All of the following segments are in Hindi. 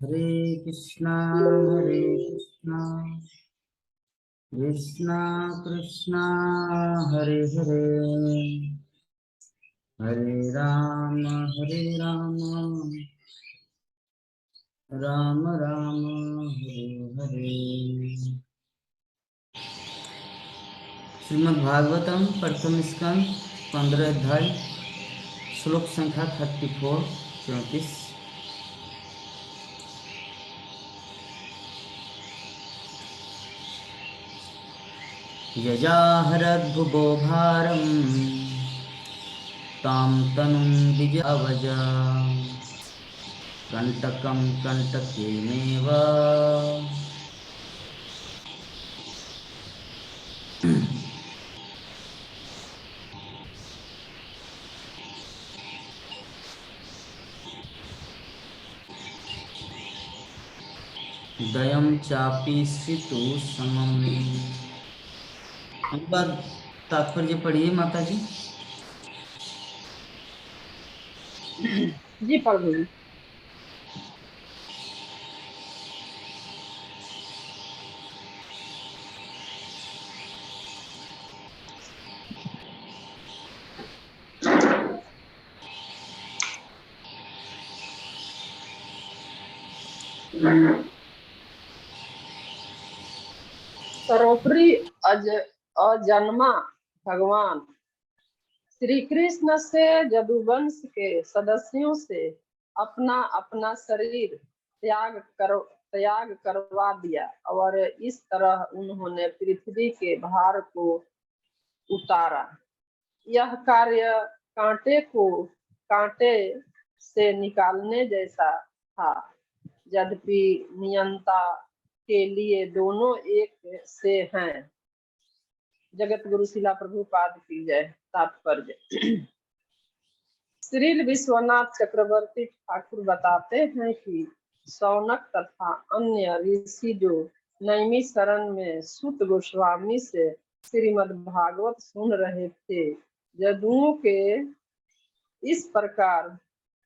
हरे कृष्णा कृष्णा कृष्णा हरे हरे, हरे राम राम राम हरे हरे। श्रीमद् भागवतम प्रथम स्कंद 15 अध्याय श्लोक संख्या 34। यजाहरद्भुवो भारं तां तनुं विजयावजा, कंटकं कंटकेनेव दयं चापि स्थितु समम्। एक बार तात्पर्य पढ़िए माता जी। जी प्रभु जी। सर्वोपरि अजन्मा भगवान श्री कृष्ण से यदुवंश के सदस्यों से अपना अपना शरीर त्याग करवा दिया और इस तरह उन्होंने पृथ्वी के भार को उतारा। यह कार्य कांटे को कांटे से निकालने जैसा था, यद्यपि नियंता के लिए दोनों एक से हैं। जगत गुरु शिला प्रभुपाद की जय। तात्पर्य। श्री विश्वनाथ चक्रवर्ती ठाकुर बताते हैं कि शौनक तथा अन्य ऋषि जो नैमिषारण्य में सूत गोस्वामी से श्रीमद् भागवत सुन रहे थे, जदुओं के इस प्रकार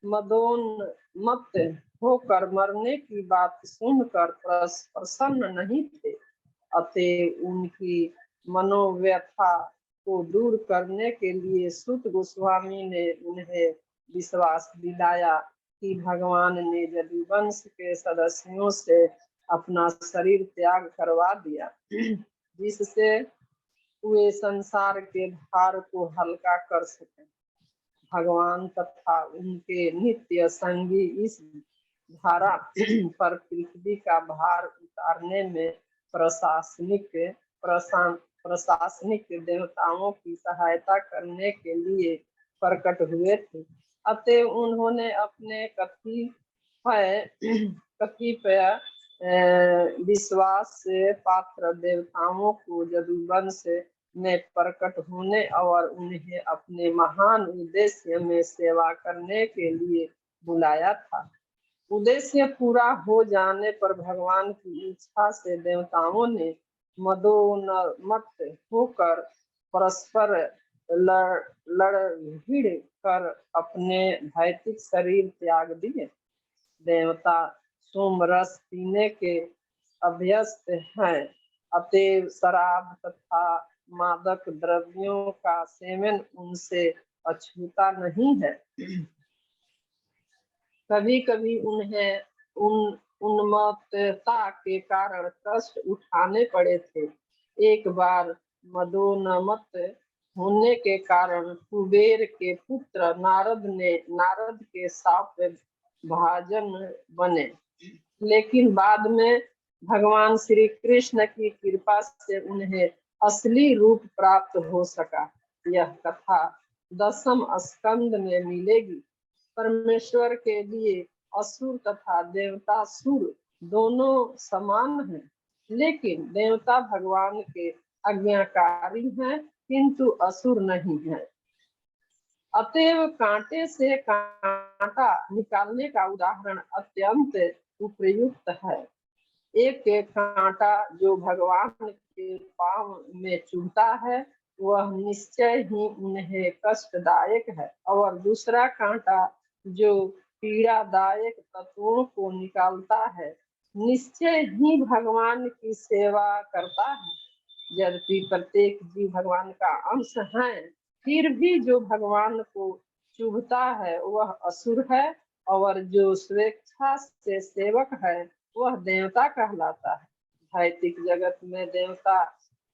मदोन्मत्त होकर मरने की बात सुनकर प्रसन्न नहीं थे। अतः उनकी मनोव्यथा को दूर करने के लिए सूत गोस्वामी ने उन्हें विश्वास दिलाया कि भगवान ने यदुवंश के सदस्यों से अपना शरीर त्याग करवा दिया, जिससे वे संसार के भार को हल्का कर सकें। भगवान तथा उनके नित्य संगी इस धारा पर पृथ्वी का भार उतारने में प्रशासनिक देवताओं की सहायता करने के लिए प्रकट हुए थे। अतः उन्होंने अपने कतिपय विश्वास से पात्र देवताओं को यदुवंश में प्रकट होने और उन्हें अपने महान उद्देश्य में सेवा करने के लिए बुलाया था। उद्देश्य पूरा हो जाने पर भगवान की इच्छा से देवताओं ने मदोन्मत्त होकर परस्पर लड़ कर अपने भौतिक शरीर त्याग दिए। देवता सोमरस पीने के अभ्यस्त हैं, अतएव शराब तथा मादक द्रव्यों का सेवन उनसे अछूता नहीं है। कभी कभी उन्हें उन्मत्तता के कारण कष्ट उठाने पड़े थे। एक बार मदोन्मत्त होने के कारण कुबेर के पुत्र नारद के साप भाजन बने, लेकिन बाद में भगवान श्री कृष्ण की कृपा से उन्हें असली रूप प्राप्त हो सका। यह कथा 10वें स्कंद में मिलेगी। परमेश्वर के लिए असुर तथा देवता सुर दोनों समान हैं, लेकिन देवता भगवान के आज्ञाकारी हैं किंतु असुर नहीं है। अतएव कांटे से कांटा निकालने का उदाहरण अत्यंत उपयुक्त है। एक कांटा जो भगवान के पांव में चुभता है वह निश्चय ही उन्हें कष्टदायक है, और दूसरा कांटा जो पीड़ादायक तत्वों को निकालता है, निश्चय ही भगवान की सेवा करता है। यद्यपि प्रत्येक जीव भगवान का अंश है, फिर भी जो भगवान को चुभता है वह असुर है, और जो स्वेच्छा से सेवक है वह देवता कहलाता है। भौतिक जगत में देवता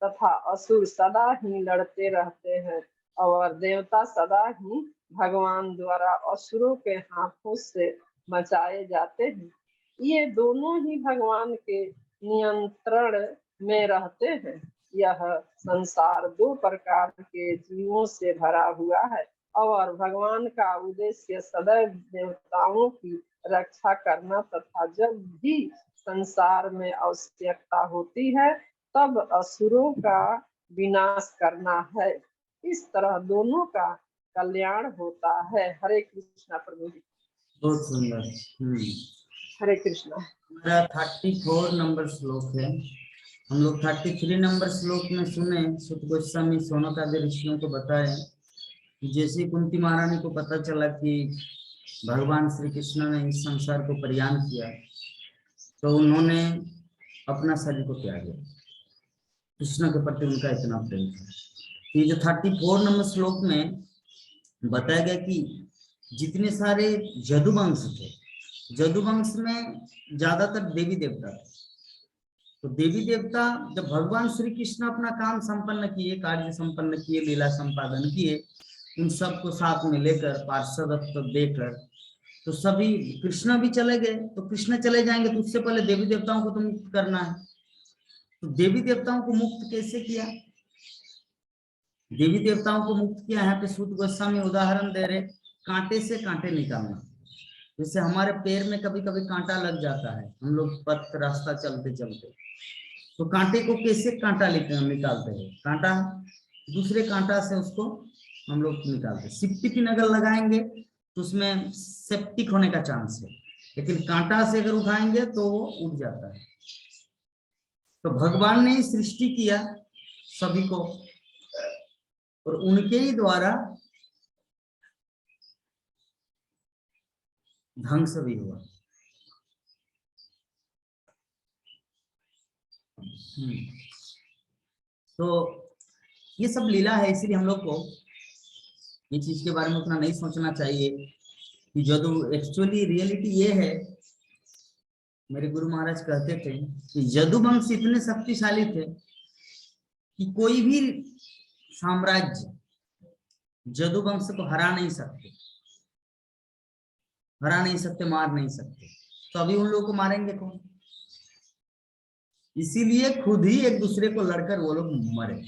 तथा असुर सदा ही लड़ते रहते हैं, और देवता सदा ही भगवान द्वारा असुरों के हाथों से मचाए जाते हैं। ये दोनों ही भगवान के नियंत्रण में रहते हैं। यह संसार दो प्रकार के जीवों से भरा हुआ है, और भगवान का उद्देश्य सदैव देवताओं की रक्षा करना तथा जब भी संसार में आवश्यकता होती है तब असुरों का विनाश करना है। इस तरह दोनों का कल्याण होता है। हरे कृष्णा प्रभु जी। बहुत सुंदर। हरे कृष्णा। हमारा 34 नंबर श्लोक है। हम लोग 33 नंबर श्लोक में सुने सुत गोस्वामी सोनक आदि ऋषियों को बताए कि जैसे कुंती महारानी को पता चला कि भगवान श्री कृष्ण ने इस संसार को परियान किया, तो उन्होंने अपना शरीर को त्याग दिया। कृष्ण के प्रति उनका इतना प्रेम था। ये जो 34 नंबर श्लोक में बताया गया कि जितने सारे जदुवंश थे, जदुवंश में ज्यादातर देवी देवता थे। तो देवी देवता जब भगवान श्री कृष्ण अपना काम संपन्न किए, कार्य संपन्न किए, लीला संपादन किए, उन सबको साथ में लेकर पार्षदत्व देकर, तो सभी कृष्ण भी चले गए। तो कृष्ण चले जाएंगे तो उससे पहले देवी देवताओं को तो मुक्त करना है। तो देवी देवताओं को मुक्त कैसे किया? देवी देवताओं को मुक्त किया, यहाँ पे सूत गोस्वामी उदाहरण दे रहे, कांटे से कांटे निकालना। जैसे हमारे पैर में कभी कभी कांटा लग जाता है, हम लोग पथ रास्ता चलते चलते, तो कांटे को कैसे कांटा निकालते हैं? कांटा दूसरे कांटा से उसको हम लोग निकालते हैं। सिप्टी पिन अगर लगाएंगे तो उसमें सेप्टिक होने का चांस है, लेकिन कांटा से अगर उठाएंगे तो वो उठ जाता है। तो भगवान ने सृष्टि किया सभी को, और उनके ही द्वारा ध्वंस भी हुआ। तो ये सब लीला है, इसलिए हम लोग को ये चीज के बारे में उतना नहीं सोचना चाहिए कि जदु एक्चुअली रियलिटी ये है। मेरे गुरु महाराज कहते थे कि जदुवंश इतने शक्तिशाली थे कि कोई भी साम्राज्य जदुवंश को हरा नहीं सकते, मार नहीं सकते। तो अभी उन लोगों को मारेंगे कौन? इसीलिए खुद ही एक दूसरे को लड़कर वो लोग मरे।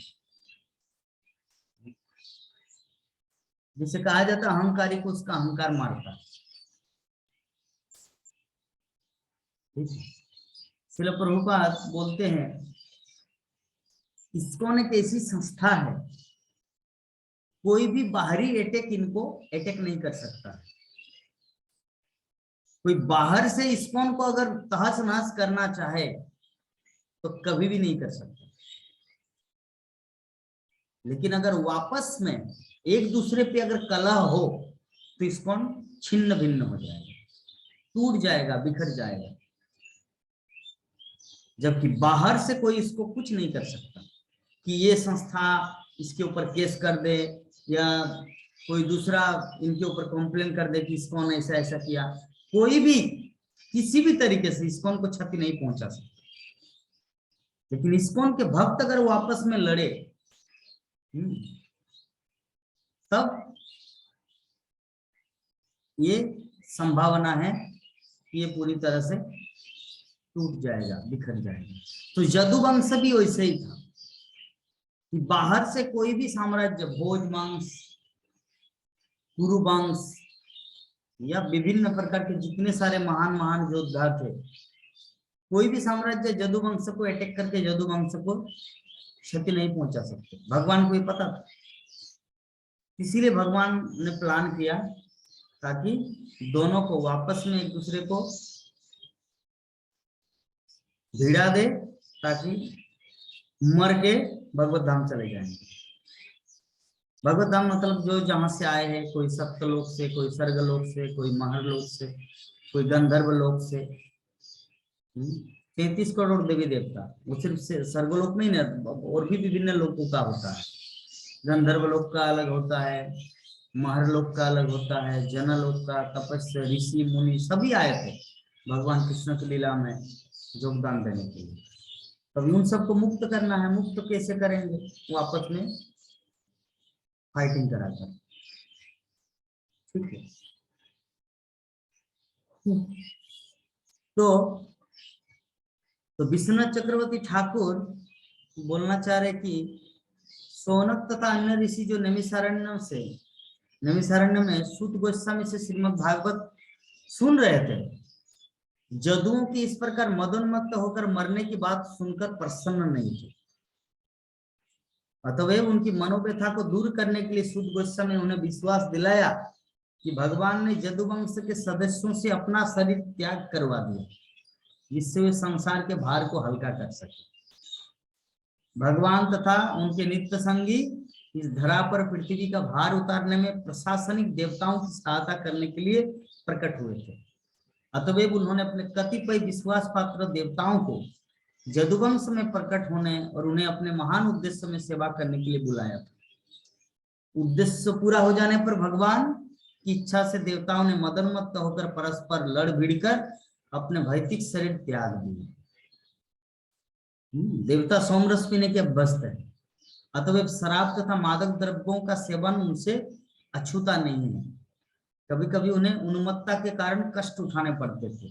जिसे कहा जाता है अहंकारी को उसका अहंकार मारता है। श्रील प्रभुपाद बोलते हैं, इस्कॉन एक ऐसी संस्था है, कोई भी बाहरी अटैक इनको अटैक नहीं कर सकता। कोई बाहर से इस्कॉन को अगर तहस नहस करना चाहे तो कभी भी नहीं कर सकता, लेकिन अगर वापस में एक दूसरे पे अगर कलह हो तो इस्कॉन छिन्न भिन्न हो जाएगा, टूट जाएगा, बिखर जाएगा। जबकि बाहर से कोई इसको कुछ नहीं कर सकता कि ये संस्था इसके ऊपर केस कर दे या कोई दूसरा इनके ऊपर कंप्लेन कर दे कि इस्कॉन ऐसा ऐसा किया। कोई भी किसी भी तरीके से इस्कॉन को क्षति नहीं पहुंचा सकता। लेकिन इस्कॉन के भक्त अगर वो आपस में लड़े तब ये संभावना है कि ये पूरी तरह से टूट जाएगा, बिखर जाएगा। तो यदुवंश भी वैसे ही था कि बाहर से कोई भी साम्राज्य, भोज वंश, कुरु वंश या विभिन्न प्रकार के जितने सारे महान महान योद्धा थे, कोई भी साम्राज्य यदुवंश को अटैक करके यदुवंश को क्षति नहीं पहुंचा सकते। भगवान को ये पता था, इसीलिए भगवान ने प्लान किया ताकि दोनों को वापस में एक दूसरे को भिड़ा दे, ताकि मर के भगवत धाम चले जाएंगे। भगवत धाम मतलब जो जहां से आए हैं, कोई सप्तलोक से, कोई स्वर्गलोक से, कोई महरलोक से, कोई गंधर्व लोक से। 33 करोड़ देवी देवता, वो सिर्फ स्वर्गलोक में ही नहीं, और भी विभिन्न लोकों का होता है। गंधर्व लोक का अलग होता है, महरलोक का अलग होता है, जनलोक का, तपस्या, ऋषि मुनि सभी आए थे भगवान कृष्ण की लीला में योगदान देने के लिए। तभी उन सबको मुक्त करना है। मुक्त कैसे करेंगे? वो आपस में फाइटिंग कराकर। ठीक है। तो विश्वनाथ चक्रवर्ती ठाकुर बोलना चाह रहे कि शौनक तथा अन्य ऋषि जो नैमिषारण्य में सूत गोस्वामी से श्रीमद् भागवत सुन रहे थे, जदुओं की इस प्रकार मदोन्मत्त होकर मरने की बात सुनकर प्रसन्न नहीं थे। अतएव उनकी मनोव्यथा को दूर करने के लिए सूत गोस्वामी ने उन्हें विश्वास दिलाया कि भगवान ने जदुवंश के सदस्यों से अपना शरीर त्याग करवा दिया, जिससे वे संसार के भार को हल्का कर सके। भगवान तथा उनके नित्य संगी इस धरा पर पृथ्वी का भार उतारने में प्रशासनिक देवताओं की सहायता करने के लिए प्रकट हुए थे। अतएव उन्होंने अपने कतिपय विश्वास पात्र देवताओं को जदुवंश में प्रकट होने और उन्हें अपने महान उद्देश्य में सेवा करने के लिए बुलाया था। उद्देश्य पूरा हो जाने पर भगवान की इच्छा से देवताओं ने मदोन्मत्त होकर परस्पर लड़ भिड़कर अपने भौतिक शरीर त्याग दिए। देवता सोमरस पीने के अभ्यस्त है, अतएव शराब तथा मादक द्रव्यों का सेवन उनसे अछूता नहीं है। कभी कभी उन्हें उन्मत्तता के कारण कष्ट उठाने पड़ते थे।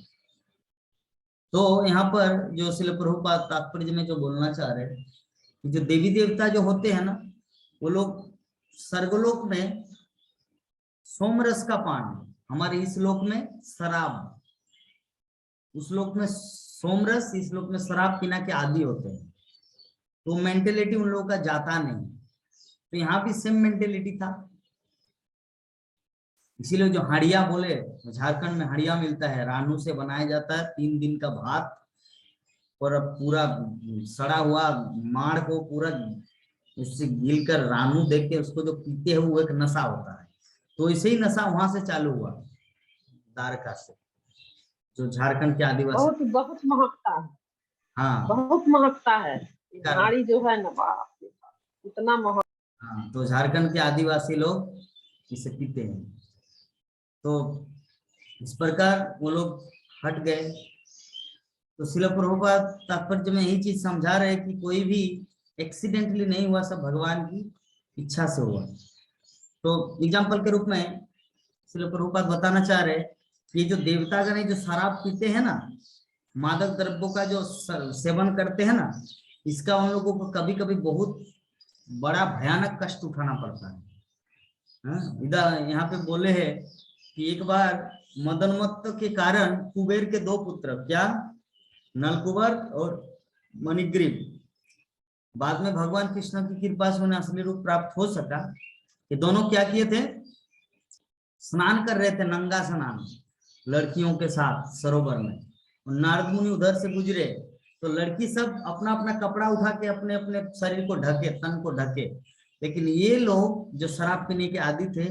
तो यहाँ पर जो श्रील प्रभुपाद तात्पर्य में जो बोलना चाह रहे हैं, जो देवी देवता जो होते हैं ना, वो लोग स्वर्गलोक में सोमरस का पान, हमारे इस लोक में शराब, उस लोक में सोमरस, इस लोक में शराब पीना के आदी होते हैं। तो मेंटेलिटी उन लोगों का जाता नहीं। तो यहाँ भी सेम मेंटेलिटी था। इसीलिए जो हाड़िया बोले, झारखंड में हाड़िया मिलता है, रानू से बनाया जाता है, 3 दिन का भात और पूरा सड़ा हुआ माड़ को पूरा उससे गिल कर रानू देख के उसको जो पीते हैं वो एक नशा होता है। तो इसे ही नशा वहां से चालू हुआ, द्वारका से, जो झारखंड के आदिवासी। बहुत महकता है। हाँ, बहुत महकता है झाड़ी जो है ना, बाप रे बाप, इतना महक। हाँ, तो झारखंड के आदिवासी लोग इसे पीते हैं। तो इस प्रकार वो लोग हट गए। तो श्रील प्रभुपाद तात्पर्य में यही चीज समझा रहे कि कोई भी एक्सीडेंटली नहीं हुआ, सब भगवान की इच्छा से हुआ। तो एग्जाम्पल के रूप में श्रील प्रभुपाद बताना चाह रहे कि ये जो देवतागण जो शराब पीते हैं ना, मादक द्रव्यों का जो सेवन करते हैं ना, इसका उन लोगों को कभी कभी बहुत बड़ा भयानक कष्ट उठाना पड़ता है। इधर यहाँ पे बोले हैं कि एक बार मदोन्मत्त के कारण कुबेर के 2 पुत्र, क्या, नलकुबर और मणिग्रीव, बाद में भगवान कृष्ण की कृपा से उन्हें असली रूप प्राप्त हो सका। ये दोनों क्या किए थे? स्नान कर रहे थे, नंगा स्नान लड़कियों के साथ सरोवर में। और नारद मुनि उधर से गुजरे तो लड़की सब अपना अपना कपड़ा उठा के अपने अपने शरीर को ढके, तन को ढके। लेकिन ये लोग जो शराब पीने के आदी थे,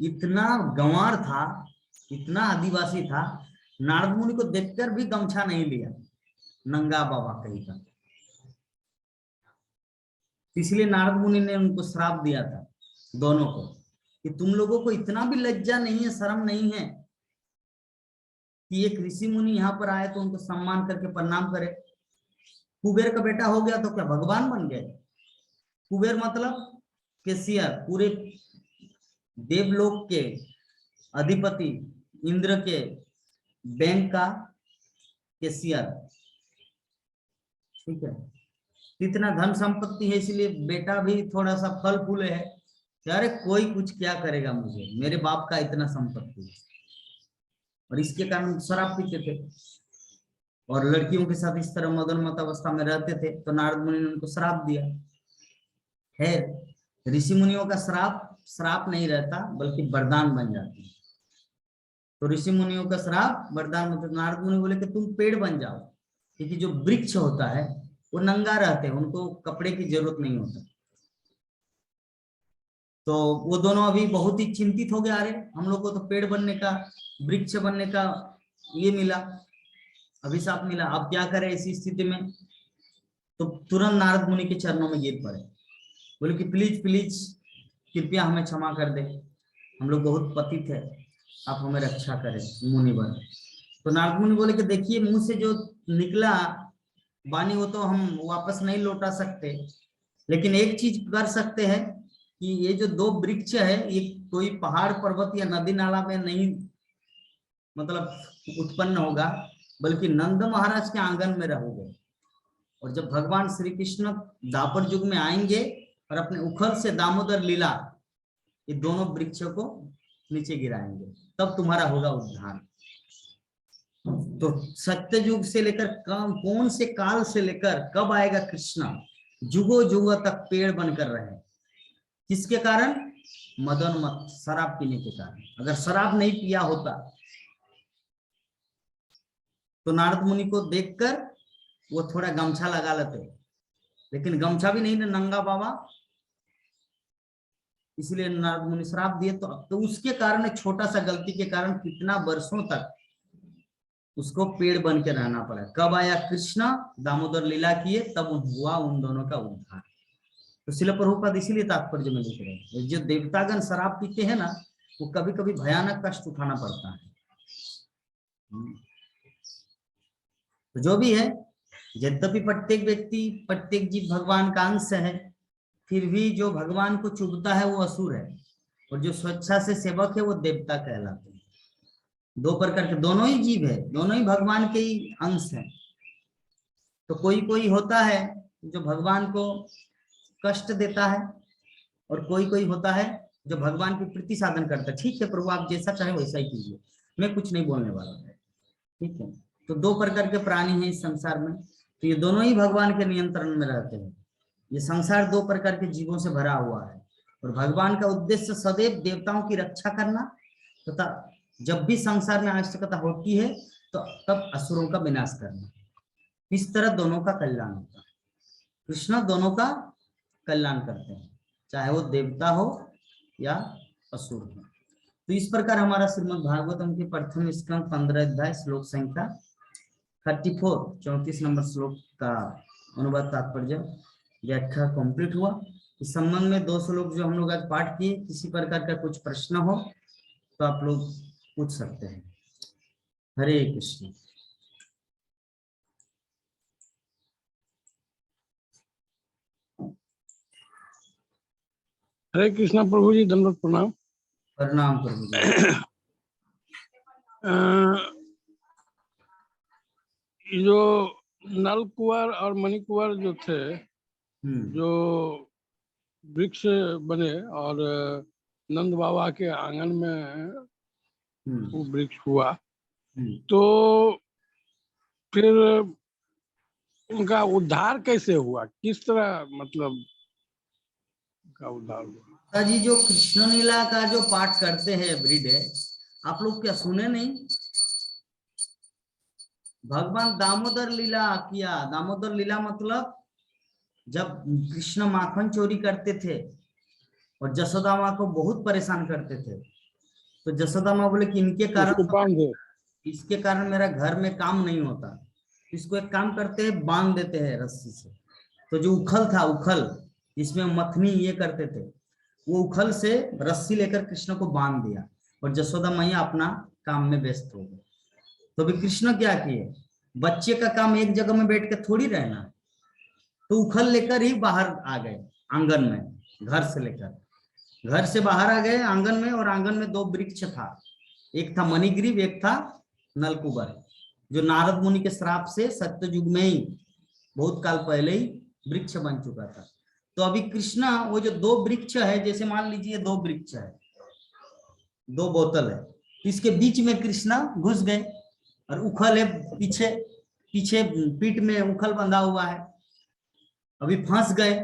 इतना गंवार था, इतना आदिवासी था, नारद मुनि को देखकर भी गमछा नहीं लिया, नंगा बाबा कहीं का। इसलिए नारद मुनि ने उनको श्राप दिया था दोनों को कि तुम लोगों को इतना भी लज्जा नहीं है, शर्म नहीं है कि एक ऋषि मुनि यहाँ पर आए तो उनको सम्मान करके प्रणाम करे। कुबेर का बेटा हो गया तो क्या भगवान बन गए? कुबेर मतलब केसियर, पूरे देवलोक के अधिपति, इंद्र के बैंक का केसियर। ठीक है, इतना धन संपत्ति है, इसलिए बेटा भी थोड़ा सा फल फूले है। अरे कोई कुछ क्या करेगा मुझे, मेरे बाप का इतना संपत्ति है। और इसके कारण शराब पीते थे और लड़कियों के साथ इस तरह मदोन्मत्त अवस्था में रहते थे। तो नारद मुनि ने उनको श्राप दिया है। ऋषि मुनियों का श्राप नहीं रहता, बल्कि वरदान बन जाती है। तो ऋषि मुनियों का श्राप वरदान, मतलब नारद मुनि बोले कि तुम पेड़ बन जाओ, क्योंकि जो वृक्ष होता है वो नंगा रहते हैं, उनको कपड़े की जरूरत नहीं होता। तो वो दोनों अभी बहुत ही चिंतित हो गए, अरे हम लोग को तो पेड़ बनने का, वृक्ष बनने का ये मिला, अभिशाप मिला, अब क्या करें इसी स्थिति में। तो तुरंत नारद मुनि के चरणों में गिर पड़े, बोले कि प्लीज प्लीज कृपया हमें क्षमा कर दे, हम लोग बहुत पतित है, आप हमें रक्षा करें मुनिवर। तो नारद मुनि बोले कि देखिए मुंह से जो निकला वाणी वो तो हम वापस नहीं लौटा सकते, लेकिन एक चीज कर सकते हैं कि ये जो दो वृक्ष है ये कोई पहाड़ पर्वत या नदी नाला में नहीं मतलब उत्पन्न होगा, बल्कि नंद महाराज के आंगन में रहोगे। और जब भगवान श्री कृष्ण द्वापर युग में आएंगे और अपने उखल से दामोदर लीला ये दोनों वृक्षों को नीचे गिराएंगे, तब तुम्हारा होगा उद्धार। तो सत्य युग से लेकर कौन से काल से लेकर कब आएगा कृष्ण, जुगों जुगों तक पेड़ बनकर रहे। किसके कारण? मदोन्मत्त, शराब पीने के कारण। अगर शराब नहीं पिया होता तो नारद मुनि को देखकर वो थोड़ा गमछा लगा लेते, लेकिन गमछा भी नहीं ना, नंगा बाबा, इसलिए नारद मुनि श्राप दिए। तो उसके कारण, एक छोटा सा गलती के कारण कितना वर्षों तक उसको पेड़ बन के रहना पड़ा। कब आया कृष्ण, दामोदर लीला किए, तब हुआ उन दोनों का उद्धार। तो शिल प्रभुपाद इसीलिए तात्पर्य में लिख रहे हैं, जो देवतागण शराब पीते हैं ना, वो कभी कभी भयानक कष्ट उठाना पड़ता है। तो जो भी है, यद्यपि प्रत्येक व्यक्ति, प्रत्येक जीव भगवान का अंश है, फिर भी जो भगवान को चुभता है वो असुर है, और जो स्वेच्छा से सेवक है वो देवता कहलाते हैं। दो प्रकार के दोनों ही जीव है, दोनों ही भगवान के ही अंश है। तो कोई कोई होता है जो भगवान को कष्ट देता है, और कोई कोई होता है जो भगवान की प्रीति साधन करता है। ठीक है प्रभु, आप जैसा चाहे वैसा ही कीजिए, मैं कुछ नहीं बोलने वाला है, ठीक है। तो दो प्रकार के प्राणी हैं इस संसार में, तो ये दोनों ही भगवान के नियंत्रण में रहते हैं। ये संसार दो प्रकार के जीवों से भरा हुआ है, और भगवान का उद्देश्य सदैव देवताओं की रक्षा करना, तथा जब भी संसार में आवश्यकता होती है तो तब असुरों का विनाश करना। इस तरह दोनों का कल्याण होता है। कृष्ण दोनों का कल्याण करते हैं, चाहे वो देवता हो या असुर हो। तो इस प्रकार हमारा श्रीमद् भागवतम के प्रथम स्कंद 15 अध्याय श्लोक संख्या 34 नंबर श्लोक का अनुवाद तात्पर्य व्याख्या कंप्लीट हुआ। इस संबंध में 2 श्लोक जो हम लोग आज पाठ किए, किसी प्रकार का कुछ प्रश्न हो तो आप लोग पूछ सकते हैं। हरे कृष्ण। हरे कृष्णा प्रभु जी, दंडवत प्रणाम। प्रणाम प्रभु जी। जो नल कुंवर और मणि कुंवर जो थे, जो वृक्ष बने और नंद बाबा के आंगन में वो वृक्ष हुआ, तो फिर उनका उद्धार कैसे हुआ, किस तरह मतलब उनका उद्धार हुआ? जी जो कृष्ण लीला का जो पाठ करते हैं एवरीडे, आप लोग क्या सुने नहीं? भगवान दामोदर लीला किया। दामोदर लीला मतलब जब कृष्ण माखन चोरी करते थे और जसोदा माँ को बहुत परेशान करते थे, तो जसोदा माँ बोले कि इनके कारण, इसके कारण मेरा घर में काम नहीं होता, इसको एक काम करते हैं, बांध देते हैं रस्सी से। तो जो उखल था, उखल जिसमें मथनी ये करते थे, वो उखल से रस्सी लेकर कृष्ण को बांध दिया, और जसोदा मैया अपना काम में व्यस्त हो गए। तो भी कृष्ण क्या किए, बच्चे का काम एक जगह में बैठ के थोड़ी रहना, तो उखल लेकर ही बाहर आ गए आंगन में। घर से लेकर घर से बाहर आ गए आंगन में, और आंगन में 2 वृक्ष था, एक था मणिग्रीव, एक था नलकुबर, जो नारद मुनि के श्राप से सत्य युग में ही बहुत काल पहले ही वृक्ष बन चुका था। तो अभी कृष्ण वो जो 2 वृक्ष है, जैसे मान लीजिए 2 वृक्ष है, 2 बोतल है, इसके बीच में कृष्ण घुस गए, और उखल है पीछे, पीछे पीठ में उखल बंधा हुआ है, अभी फंस गए,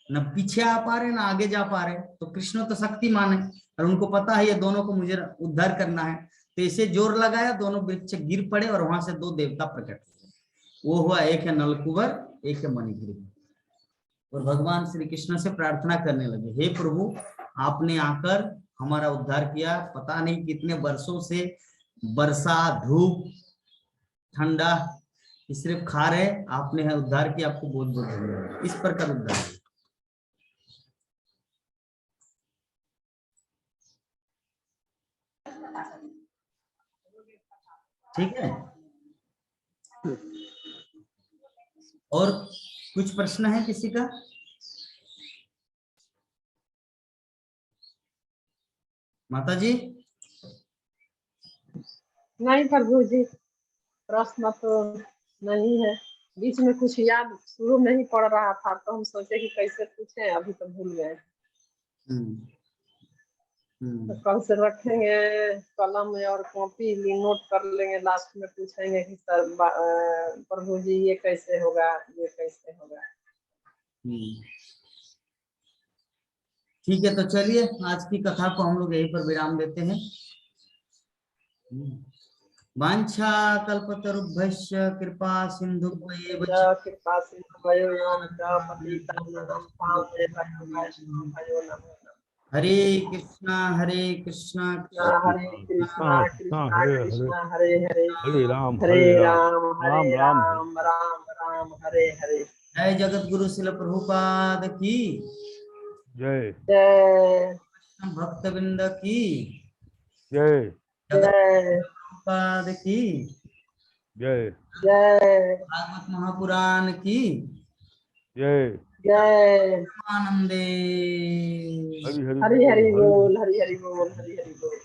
न पीछे आ पा रहे न आगे जा पा रहे। तो कृष्ण तो शक्तिमान है, और उनको पता है ये दोनों को मुझे उद्धार करना है, तो इसे जोर लगाया, दोनों वृक्ष गिर पड़े, और वहां से 2 देवता प्रकट हुए। वो हुआ, एक है नलकुबर, एक है मणिग्रीव। और भगवान श्री कृष्ण से प्रार्थना करने लगे, हे प्रभु आपने आकर हमारा उद्धार किया। पता नहीं कितने वर्षों से वर्षा, धूप, ठंडा सिर्फ खा रहे, आपने है उद्धार किया, आपको बहुत बहुत धन्यवाद। इस प्रकार उद्धार। ठीक है, और कुछ प्रश्न है किसी का? माता जी? नहीं प्रभु जी, प्रश्न तो नहीं है। बीच में कुछ याद शुरू में ही पड़ रहा था तो हम सोचे कि कैसे पूछे, अभी तो भूल गए। तो कल से रखेंगे कलम और कॉपी, नोट कर लेंगे, लास्ट में पूछेंगे कि सर प्रभु जी ये कैसे होगा, ये कैसे होगा। ठीक है, तो चलिए आज की कथा को हम लोग यहीं पर विराम देते हैं। वांछा कल्पतरुभ्यश्च कृपा सिन्धुभ्येव च कृपा सिन्धुभ्यो पतितानां पावनेभ्यो नमो नमः। हरे कृष्णा हरे कृष्णा कृष्णा हरे कृष्णा हरे हरे हरे राम हरे राम राम हरे राम राम राम राम हरे हरे। जय जगत गुरु शिल प्रभुपाद की जय जय भक्तवृंद की जय जगत जय प्रभुपाद की जय जय भागवत महापुराण की जय जय। आनंदे। हरि हरि हरि हरि बोल बोल, हरि हरि बोल, हरि हरि बोल।